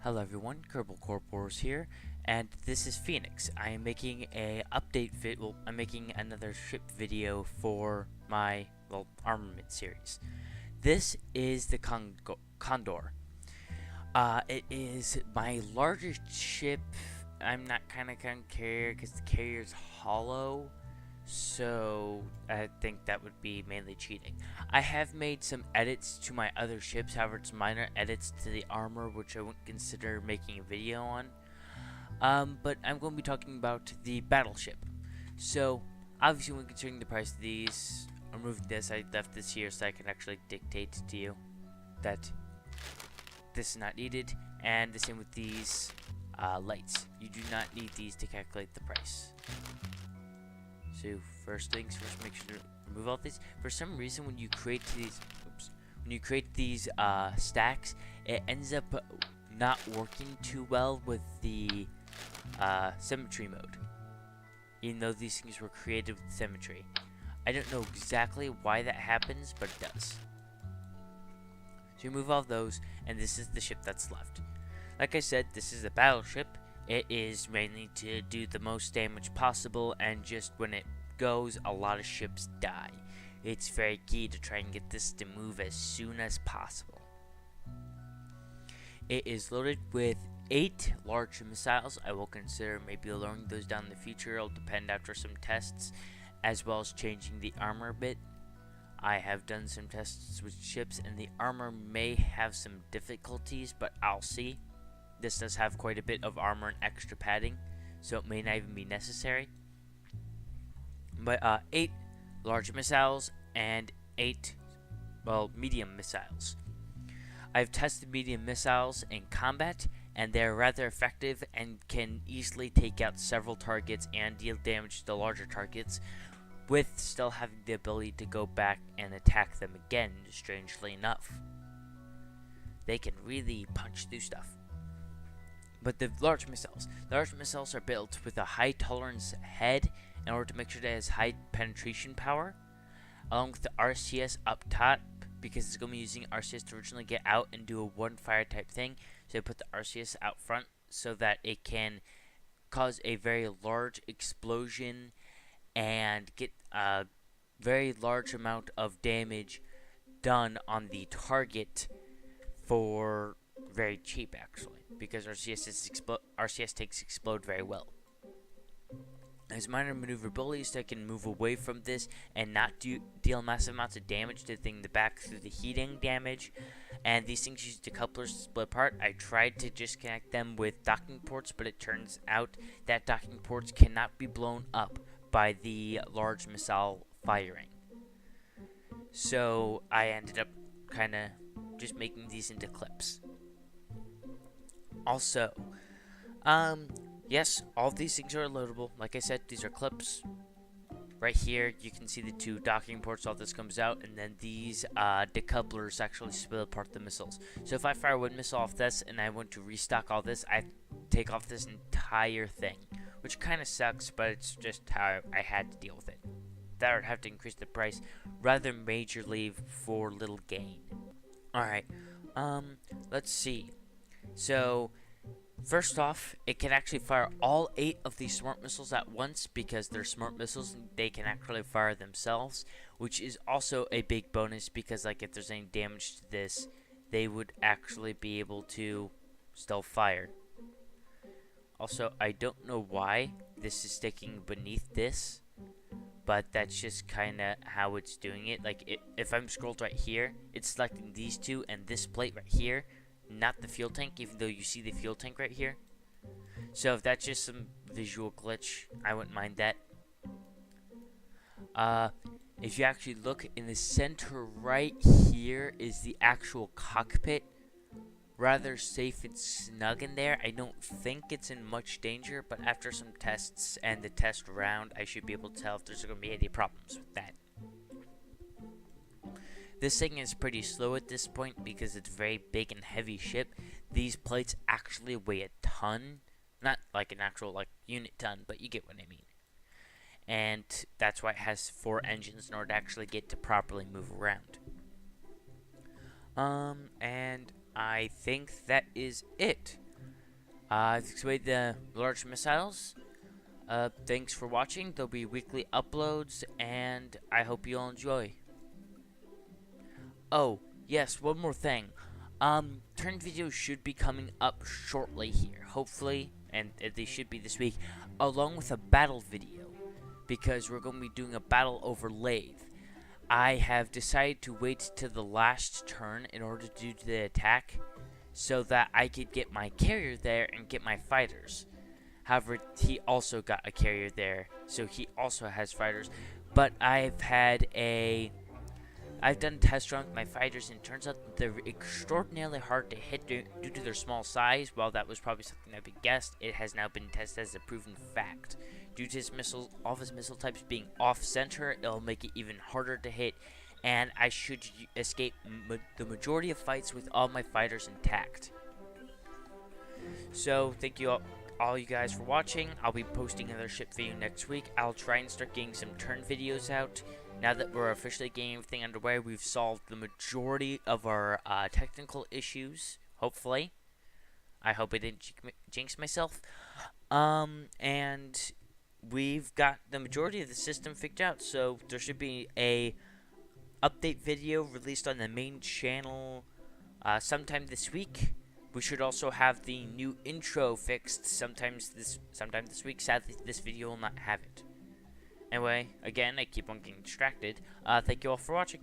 Hello everyone, Kerbal Corpors here, and this is Phoenix. I am making a update I'm making another ship video for my, armament series. This is the Condor. It is my largest ship. I'm not gonna carrier because the carrier's hollow, so I think that would be mainly cheating. I have made some edits to my other ships, however it's minor edits to the armor which I wouldn't consider making a video on. But I'm going to be talking about the Battleship. So obviously when considering the price of these, I'm removing this, I left this here so I can actually dictate to you that this is not needed, and the same with these lights. You do not need these to calculate the price. So first things first, make sure to remove all these. For some reason, when you create these, stacks, it ends up not working too well with the symmetry mode. Even though these things were created with symmetry, I don't know exactly why that happens, but it does. So remove all those, and this is the ship that's left. Like I said, this is a battleship. It is mainly to do the most damage possible, and just when it goes, a lot of ships die. It's very key to try and get this to move as soon as possible. It is loaded with 8 large missiles. I will consider maybe lowering those down in the future. It'll depend after some tests, as well as changing the armor a bit. I have done some tests with ships, and the armor may have some difficulties, but I'll see. This does have quite a bit of armor and extra padding, so it may not even be necessary. But 8 large missiles and 8, medium missiles. I've tested medium missiles in combat, and they're rather effective and can easily take out several targets and deal damage to the larger targets, with still having the ability to go back and attack them again, strangely enough. They can really punch through stuff. But the large missiles are built with a high tolerance head in order to make sure that it has high penetration power, along with the RCS up top, because it's going to be using RCS to originally get out and do a one fire type thing. So I put the RCS out front so that it can cause a very large explosion and get a very large amount of damage done on the target for very cheap, actually, because RCS takes explode very well. There's minor maneuverability, so I can move away from this and not deal massive amounts of damage to the thing in the back through the heating damage. And these things use decouplers to split apart. I tried to just connect them with docking ports, but it turns out that docking ports cannot be blown up by the large missile firing. So I ended up kind of just making these into clips. Also, yes, all of these things are loadable. Like I said, these are clips. Right here, you can see the 2 docking ports, all this comes out, and then these decouplers actually split apart the missiles. So if I fire one missile off this and I want to restock all this, I take off this entire thing, which kind of sucks, but it's just how I had to deal with it. That would have to increase the price rather majorly for little gain. Alright, let's see. So, first off, it can actually fire all 8 of these smart missiles at once, because they're smart missiles and they can actually fire themselves, which is also a big bonus, because like if there's any damage to this, they would actually be able to still fire. Also, I don't know why this is sticking beneath this, but that's just kind of how it's doing it. Like, if I'm scrolled right here, it's selecting these 2 and this plate right here, not the fuel tank, even though you see the fuel tank right here. So if that's just some visual glitch, I wouldn't mind that. If you actually look in the center right here is the actual cockpit. Rather safe and snug in there. I don't think it's in much danger, but after some tests and the test round, I should be able to tell if there's going to be any problems with that. This thing is pretty slow at this point because it's a very big and heavy ship. These plates actually weigh a ton. Not like an actual unit ton, but you get what I mean. And that's why it has 4 engines in order to actually get to properly move around. And I think that is it. This way the large missiles. Thanks for watching. There'll be weekly uploads, and I hope you all enjoy. Oh, yes, one more thing. Turn videos should be coming up shortly here, hopefully, and they should be this week, along with a battle video, because we're going to be doing a battle over lathe. I have decided to wait till the last turn in order to do the attack, so that I could get my carrier there and get my fighters. However, he also got a carrier there, so he also has fighters. But I've done test runs with my fighters, and it turns out that they're extraordinarily hard to hit due to their small size. While that was probably something that we guessed, it has now been tested as a proven fact. Due to his missiles, all of his missile types being off-center, it'll make it even harder to hit, and I should escape the majority of fights with all my fighters intact. So, thank you all you guys for watching. I'll be posting another ship video next week. I'll try and start getting some turn videos out. Now that we're officially getting everything underway, we've solved the majority of our technical issues, hopefully. I hope I didn't jinx myself. And we've got the majority of the system figured out, so there should be a update video released on the main channel sometime this week. We should also have the new intro fixed sometime this week. Sadly, this video will not have it. Anyway, again, I keep on getting distracted. Thank you all for watching.